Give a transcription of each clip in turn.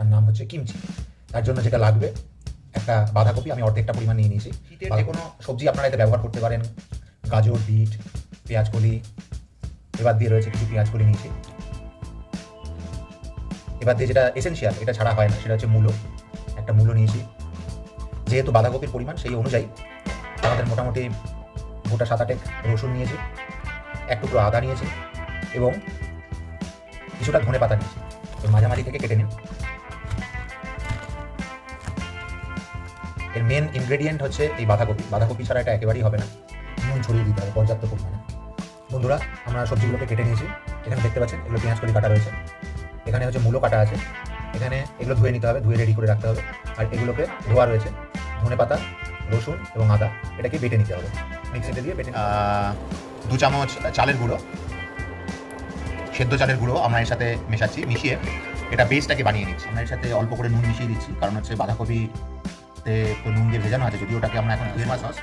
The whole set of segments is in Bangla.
তার নাম হচ্ছে কিমচি। তার জন্য যেটা লাগবে, একটা বাঁধাকপি আমি অর্ধেকটা পরিমাণ নিয়ে নিয়েছি। শীতের যে কোনো সবজি আপনারা এতে ব্যবহার করতে পারেন, গাজর, বিট, পেঁয়াজকলি, এবার দিয়ে রয়েছে কিছু পেঁয়াজকলি নিয়েছি। এবার দিয়ে যেটা এসেনশিয়াল, এটা ছাড়া হয় না, সেটা হচ্ছে মূলো। একটা মূলো নিয়েছি। যেহেতু বাঁধাকপির পরিমাণ সেই অনুযায়ী আমাদের মোটামুটি গোটা 7-8 রসুন নিয়েছি, এক টুকরো আদা নিয়েছি এবং কিছুটা ধনে পাতা নিয়েছি। মাঝামাঝি থেকে কেটে নিন। এর মেন ইনগ্রেডিয়েন্ট হচ্ছে এই বাঁধাকপি। বাঁধাকপি ছাড়া এটা একেবারেই হবে না। নুন ছড়িয়ে দিতে হবে পর্যাপ্ত পরিমাণে। বন্ধুরা, আমরা সবজিগুলোকে কেটে নিয়েছি। এখানে দেখতে পাচ্ছেন এগুলো পেঁয়াজ কলি কাটা রয়েছে, এখানে হচ্ছে মূলো কাটা আছে, এখানে এগুলো ধুয়ে নিতে হবে, ধুয়ে রেডি করে রাখতে হবে। আর এগুলোকে ধোয়া রয়েছে, ধনে পাতা, রসুন এবং আদা, এটাকে বেটে নিতে হবে। মিক্সিতে দিয়ে বেটে 2 চামচ চালের গুঁড়ো, সেদ্ধ চালের গুঁড়ো আমরা এর সাথে মেশাচ্ছি, মিশিয়ে এটা বেসটাকে বানিয়ে নিচ্ছি। আমরা এর সাথে অল্প করে নুন মিশিয়ে দিচ্ছি, কারণ হচ্ছে বাঁধাকপিতে তো নুন দিয়ে ভেজানো আছে, যদিও ওটাকে আমরা এখন ধুয়ে সস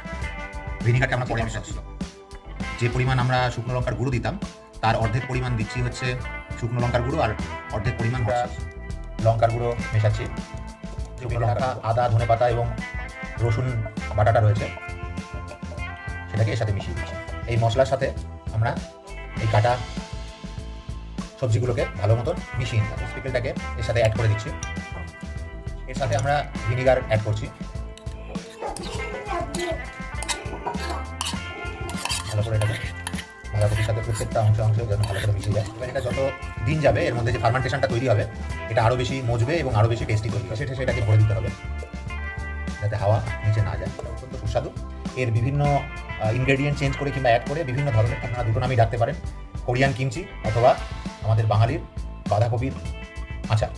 ভিনিগারটা আমরা পরে মেশাচ্ছি। যে পরিমাণ আমরা শুকনো লঙ্কার গুঁড়ো দিতাম তার অর্ধেক পরিমাণ দিচ্ছি হচ্ছে শুকনো লঙ্কার গুঁড়ো, আর অর্ধেক পরিমাণ লঙ্কার গুঁড়ো মেশাচ্ছি। শুকনো লঙ্কা, আদা, ধনে পাতা এবং রসুন বাটাটা রয়েছে, সেটাকে এর সাথে মিশিয়ে দিচ্ছি। এই মশলার সাথে আমরা এই কাটা সবজিগুলোকে ভালো মতন মিশিয়ে নিলাম। পিকলটাকে এর সাথে অ্যাড করে দিচ্ছি। এর সাথে আমরা ভিনিগার অ্যাড করছি। ভালো করে এটাকে বাঁধাকপির সাথে প্রত্যেকটা অংশে যেন ভালো করে মিশিয়ে যায়। এবার এটা যত দিন যাবে এর মধ্যে যে ফার্মেন্টেশনটা তৈরি হবে, এটা আরও বেশি মজবে এবং আরও বেশি টেস্টি তৈরি হবে। সেটাকে ভরে দিতে হবে যাতে হাওয়া নিচে না যায়। অত্যন্ত সুস্বাদু। এর বিভিন্ন ইনগ্রেডিয়েন্ট চেঞ্জ করে কিংবা অ্যাড করে বিভিন্ন ধরনের আপনারা দুটো নামই রাখতে পারেন, কোরিয়ান কিমচি অথবা আমাদের বাঙালির বাঁধাকপির আচার।